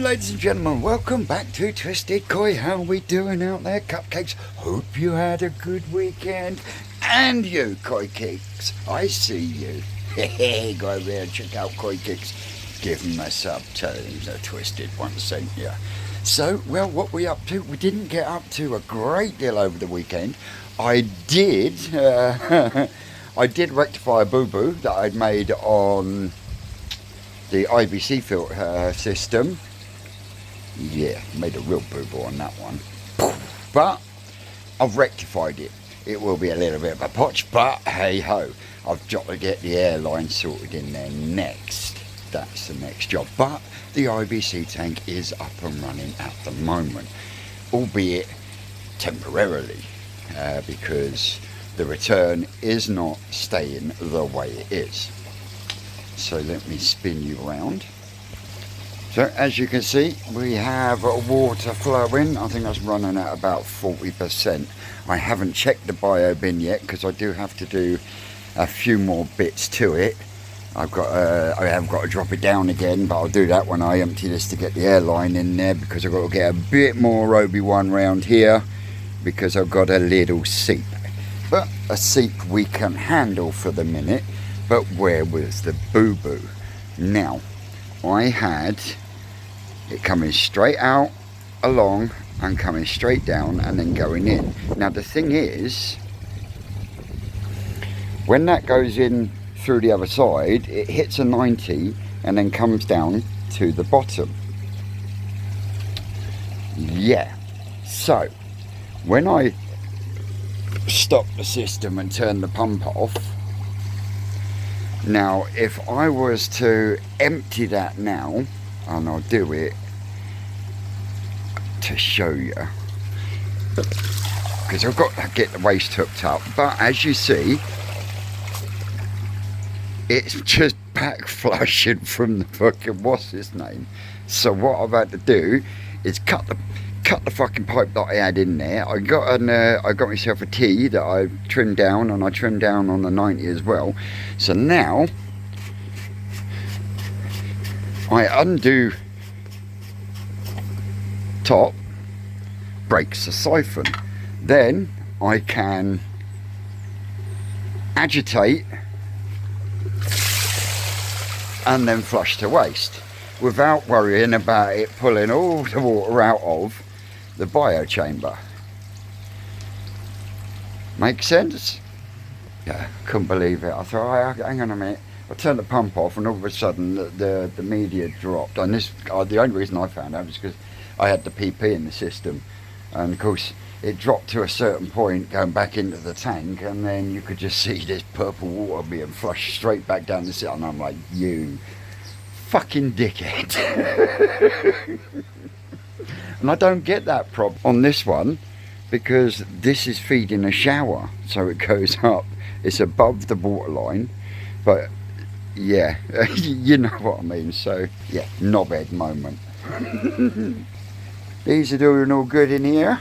And ladies and gentlemen, welcome back to Twisted Koi. How are we doing out there, cupcakes? Hope you had a good weekend. And you, Koi Kicks, I see you. Hey, go over there and check out Koi Kicks. Give them a sub, tell them the Twisted one sent you. So, well, what we up to? We didn't get up to a great deal over the weekend. I did rectify a boo-boo that I'd made on the IBC filter system. Yeah, made a real boo-boo on that one. But I've rectified it. It will be a little bit of a potch, but hey-ho. I've got to get the Airlines sorted in there next. That's the next job. But the IBC tank is up and running at the moment, albeit temporarily, because the return is not staying the way it is. So let me spin you around. So as you can see, we have water flowing. I think that's running at about 40%. I haven't checked the bio bin yet because I do have to do a few more bits to it. I have got to drop it down again, but I'll do that when I empty this to get the airline in there, because I've got to get a bit more Obi-Wan round here because I've got a little seep. But a seep we can handle for the minute. But where was the boo-boo? Now, I had it coming straight out, along, and coming straight down, and then going in. Now, the thing is, when that goes in through the other side, it hits a 90 and then comes down to the bottom. Yeah. So, when I stop the system and turn the pump off, now, if I was to empty that now, and I'll do it to show you, because I've got to get the waste hooked up, but as you see, it's just back flushing from the fucking, what's his name? So what I've had to do is cut the fucking pipe that I had in there. I got myself a T that I trimmed down, and I trimmed down on the 90 as well. So now I undo top, breaks the siphon. Then I can agitate and then flush to waste without worrying about it pulling all the water out of the bio chamber. Make sense? Yeah, couldn't believe it. I thought, oh, hang on a minute. I turned the pump off, and all of a sudden the media dropped. And this, the only reason I found out was because I had the PP in the system, and of course it dropped to a certain point going back into the tank, and then you could just see this purple water being flushed straight back down the cylinder. And I'm like, you fucking dickhead. And I don't get that problem on this one, because this is feeding a shower, so it goes up, it's above the water line. But yeah, you know what I mean. So yeah, knobhead moment. These are doing all good in here.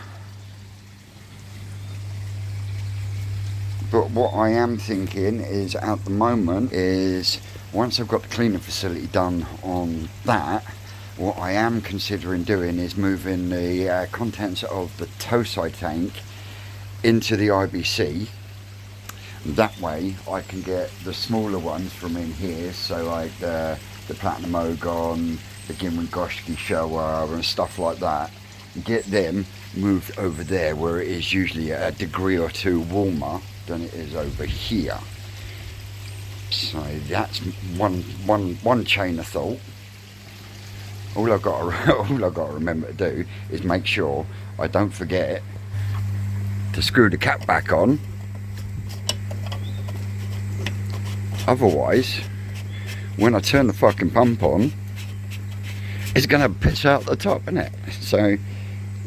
But what I am thinking is, at the moment, is once I've got the cleaning facility done on that, what I am considering doing is moving the contents of the Tosai tank into the IBC. That way I can get the smaller ones from in here, so like the Platinum Ogon, the Ginwin Goshki Showa and stuff like that, get them moved over there where it is usually a degree or two warmer than it is over here. So that's one chain of thought. All I've got to remember to do is make sure I don't forget to screw the cap back on. Otherwise, when I turn the fucking pump on, it's going to piss out the top, isn't it? So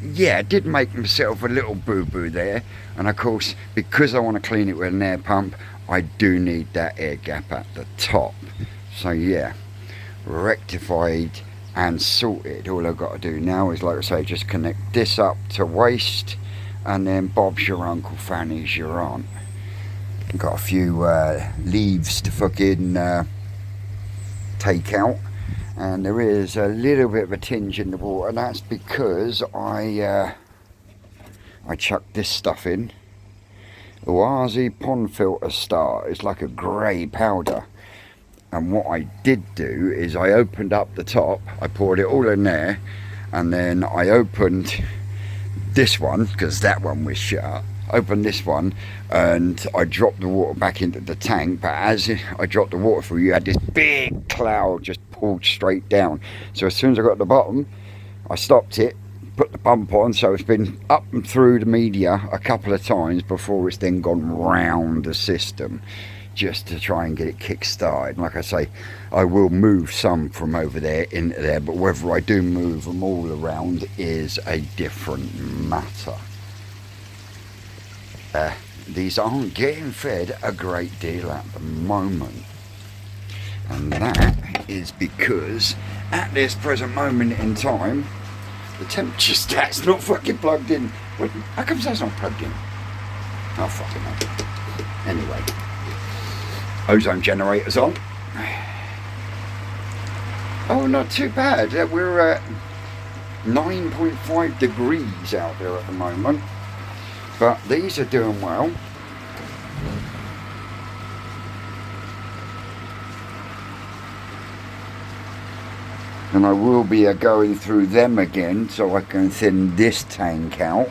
yeah, I did make myself a little boo-boo there. And of course, because I want to clean it with an air pump, I do need that air gap at the top. So yeah, rectified and sorted. All I've got to do now is, like I say, just connect this up to waste, and then Bob's your uncle, Fanny's your aunt. Got a few leaves to fucking take out, and there is a little bit of a tinge in the water, and that's because I chucked this stuff in. Oasis pond filter start. It's like a grey powder, and what I did do is I opened up the top, I poured it all in there, and then I opened this one because that one was shut. Opened this one and I dropped the water back into the tank, but as I dropped the water through, you had this big cloud just pulled straight down. So as soon as I got to the bottom, I stopped it, put the pump on, so it's been up and through the media a couple of times before it's then gone round the system, just to try and get it kick-started. Like I say, I will move some from over there into there, but whether I do move them all around is a different matter. These aren't getting fed a great deal at the moment, and that is because at this present moment in time the temperature stat's not fucking plugged in. How come that's not plugged in? Oh fucking hell. Anyway, ozone generator's on. Oh, not too bad. We're at 9.5 degrees out there at the moment, but these are doing well. And I will be going through them again so I can thin this tank out.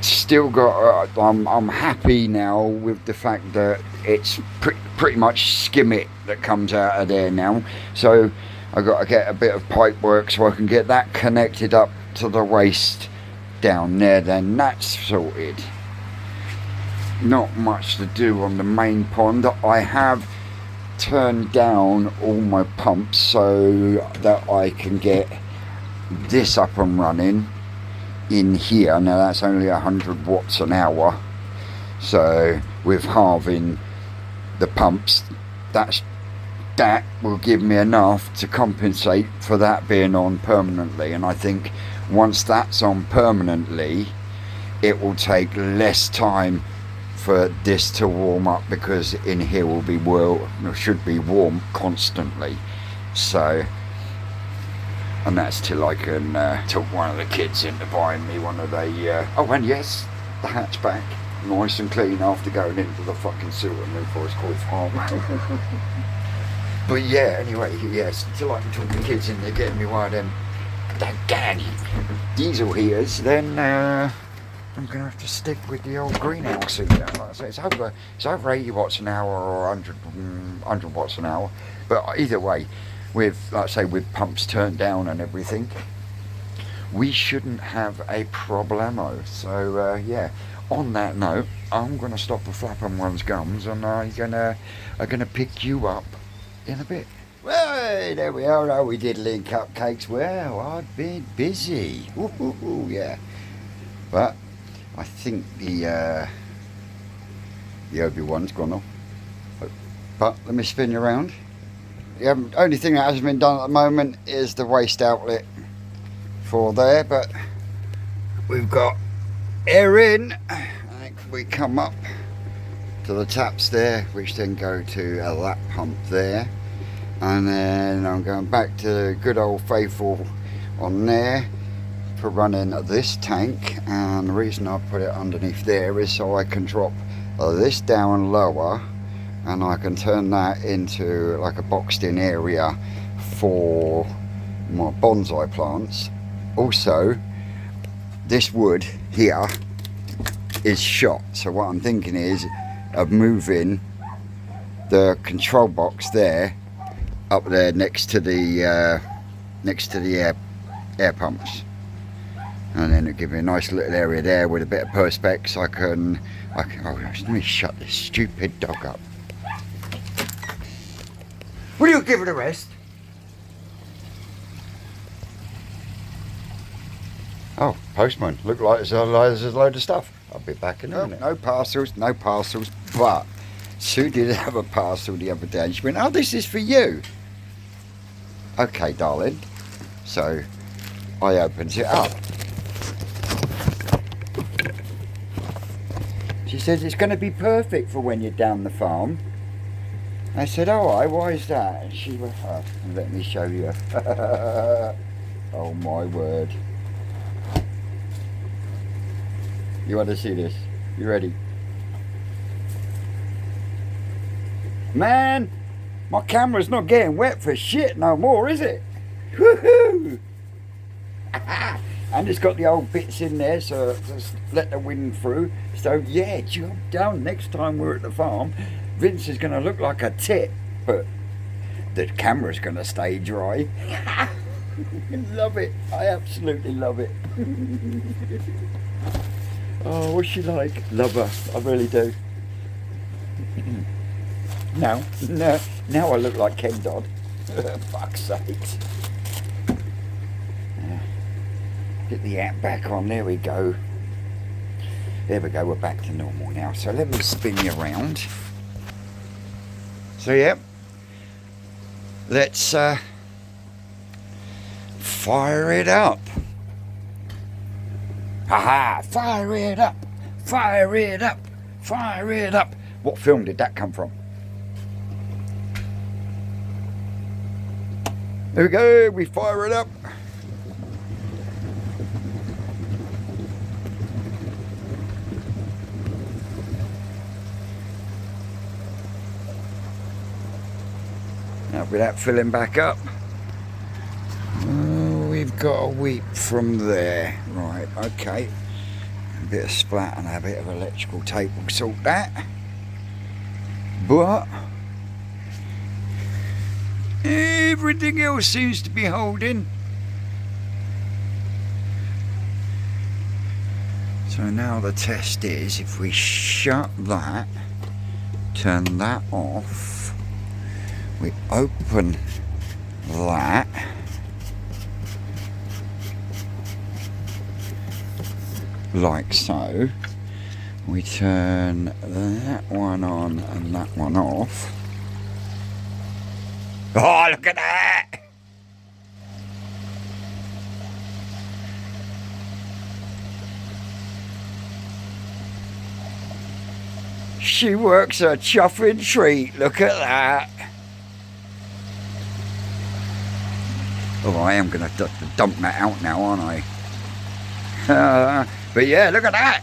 Still got, I'm happy now with the fact that it's pretty much skim it that comes out of there now. So I've got to get a bit of pipe work so I can get that connected up to the waste down there, then that's sorted. Not much to do on the main pond. I have turned down all my pumps so that I can get this up and running in here. Now that's only 100 watts an hour, so with halving the pumps, that will give me enough to compensate for that being on permanently. And I think once that's on permanently, it will take less time for this to warm up, because in here will be should be warm constantly. So, and that's till I can talk one of the kids into buying me one of the oh, and yes, the hatchback, nice and clean after going into the fucking sewer and Forest Court Farm. But yeah, anyway, yes, till I can talk the kids into getting me one of them diesel heaters, then I'm going to have to stick with the old greenhouse heater. Like I say, it's over 80 watts an hour or 100 watts an hour. But either way, with, like I say, with pumps turned down and everything, we shouldn't have a problemo. So yeah, on that note, I'm going to stop flapping one's gums, and I'm gonna pick you up in a bit. Well, there we are. Oh, we did link cupcakes. Well, I've been busy. Ooh, yeah. But I think the Obi-Wan's gone off. But let me spin you around. The only thing that hasn't been done at the moment is the waste outlet for there, but we've got air in. We come up to the taps there, which then go to a lap pump there, and then I'm going back to good old faithful on there for running this tank. And the reason I put it underneath there is so I can drop this down lower, and I can turn that into like a boxed in area for my bonsai plants. Also, this wood here is shot, so what I'm thinking is of moving the control box there up there next to the air pumps, and then it'll give me a nice little area there with a bit of perspex. I can oh, let me shut this stupid dog up. Will you give it a rest? Oh, postman, look like there's a load of stuff. I'll be back in a minute. No parcels, but Sue did have a parcel the other day, and she went, oh, this is for you. Okay, darling. So I opened it up. She says it's going to be perfect for when you're down the farm. I said, oh, why is that? And she went, oh, let me show you. Oh my word. You want to see this? You ready? Man, my camera's not getting wet for shit no more, is it? Woohoo! And it's got the old bits in there, so just let the wind through. So yeah, job done. Next time we're at the farm, Vince is going to look like a tit, but the camera's going to stay dry. Love it. I absolutely love it. Oh, what's she like? Love her. I really do. Now I look like Ken Dodd. Fuck's sakes. Get the app back on. There we go. There we go. We're back to normal now. So let me spin you around. So yeah, let's fire it up. Haha! Fire it up! Fire it up! Fire it up! What film did that come from? There we go. We fire it up. Now with that filling back up, we've got a weep from there. Right, okay. A bit of splat and a bit of electrical tape will sort that. But everything else seems to be holding. So now the test is, if we shut that, turn that off, we open that, like so, we turn that one on and that one off. Oh, look at that! She works a chuffing treat, look at that. Oh, I am going to dump that out now, aren't I? But yeah, look at that.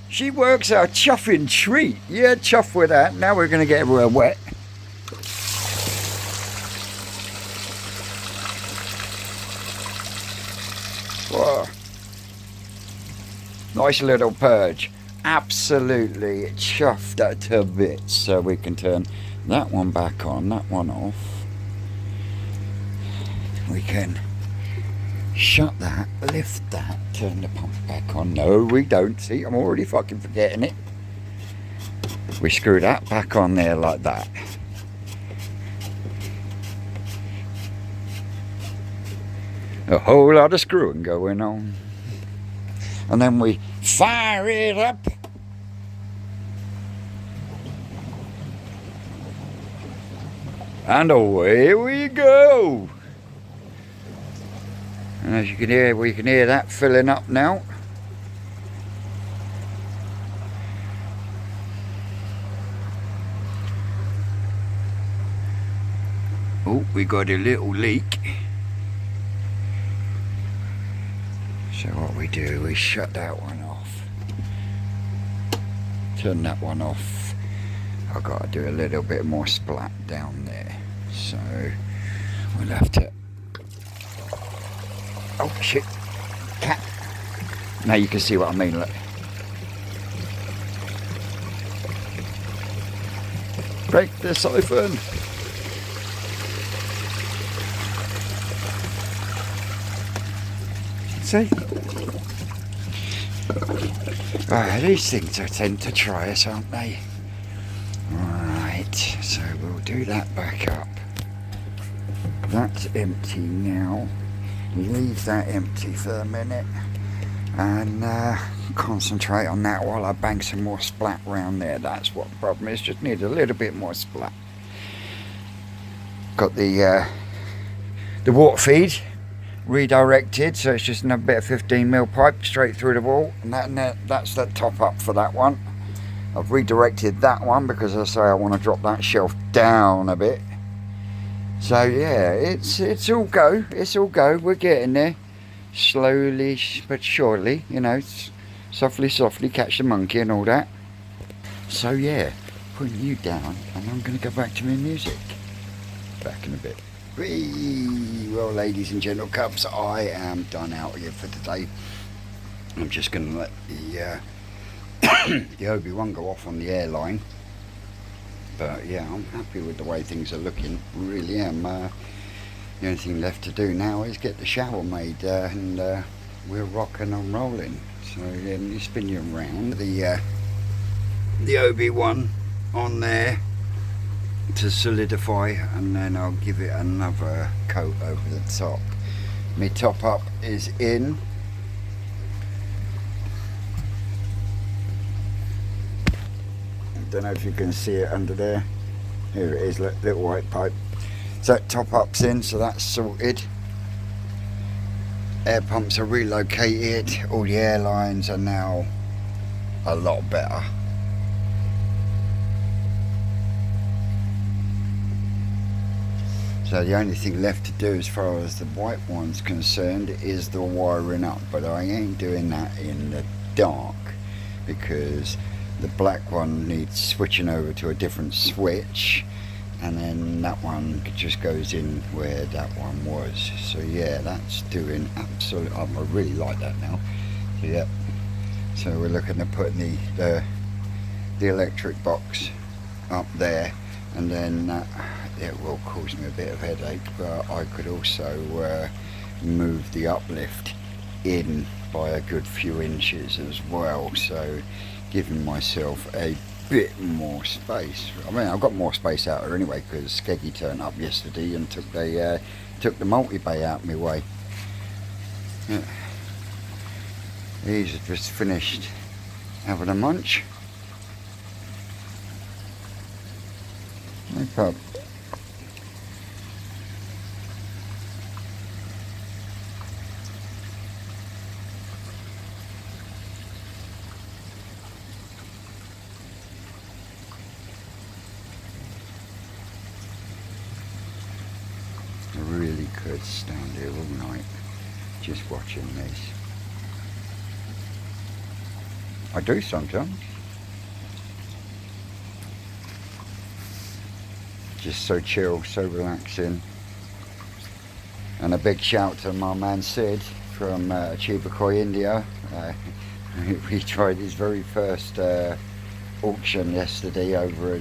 She works a chuffing treat. Yeah, chuff with that. Now we're going to get her wet. Whoa. Nice little purge. Absolutely chuffed her to bits. So we can turn that one back on, that one off. We can shut that, lift that, turn the pump back on. No, we don't. See, I'm already fucking forgetting it. We screw that back on there like that. A whole lot of screwing going on. And then we fire it up. And away we go. And as you can hear, we can hear that filling up now. Oh, we got a little leak. So what we do, we shut that one off. Turn that one off. I've got to do a little bit more splat down there. So we'll have to... Oh shit, cat. Now you can see what I mean, look. Break the siphon. See? These things tend to try us, aren't they? Right, so we'll do that back up. That's empty now. Leave that empty for a minute and concentrate on that while I bang some more splat round there. That's what the problem is, just need a little bit more splat. Got the water feed redirected, so it's just another bit of 15mm pipe straight through the wall, and that's the top up for that one. I've redirected that one because I say I want to drop that shelf down a bit. So yeah, it's all go. It's all go. We're getting there, slowly but surely. You know, softly catch the monkey and all that. So yeah, putting you down, and I'm going to go back to my music. Back in a bit. Well, ladies and gentle cubs, I am done out here for today. I'm just going to let the the Obi-Wan go off on the airline. But yeah, I'm happy with the way things are looking. Really am. The only thing left to do now is get the shower made, and we're rocking and rolling. So let me spin you around. The Obi-Wan on there to solidify, and then I'll give it another coat over the top. My top up is in. Don't know if you can see it under there. Here it is, little white pipe. So top up's in, so that's sorted. Air pumps are relocated. All the airlines are now a lot better. So the only thing left to do as far as the white one's concerned is the wiring up, but I ain't doing that in the dark because the black one needs switching over to a different switch, and then that one just goes in where that one was. So yeah, that's doing absolutely, I really like that now. So yeah, so we're looking at putting the electric box up there, and then it will cause me a bit of headache, but I could also move the uplift in by a good few inches as well, so giving myself a bit more space. I mean, I've got more space out there anyway because Skeggy turned up yesterday and took the multi-bay out my way. Yeah. He's just finished having a munch. No pub. I really could stand here all night just watching this. I do sometimes. Just so chill, so relaxing. And a big shout to my man Sid from Chibakoy, India. He tried his very first auction yesterday over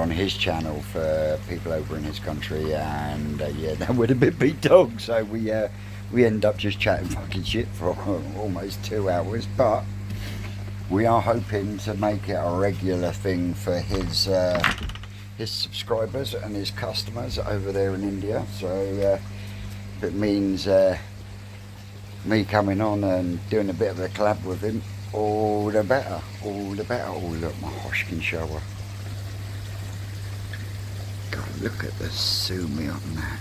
on his channel for people over in his country, and yeah, that would have been beat dog. So we ended up just chatting fucking shit for almost 2 hours, but we are hoping to make it a regular thing for his subscribers and his customers over there in India. So if it means me coming on and doing a bit of a collab with him, all the better, all the better. Oh look, my Hoshkin shower. God, look at the Sumi on that.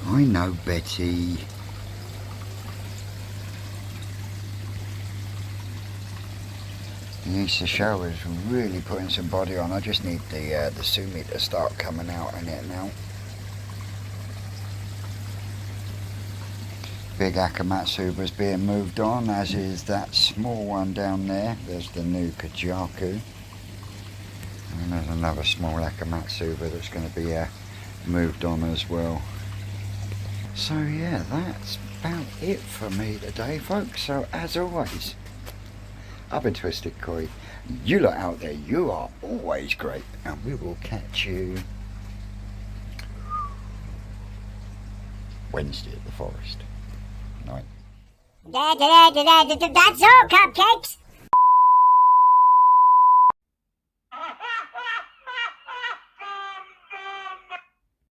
I know, Betty. The shower's really putting some body on. I just need the Sumi to start coming out in it now. Big Akamatsuba's being moved on, as is that small one down there. There's the new Kajaku. And there's another small Akamatsuba that's going to be moved on as well. So yeah, that's about it for me today, folks. So as always, I've been Twisted Koi. You lot out there, you are always great, and we will catch you Wednesday at the forest. Night. That's all, cupcakes.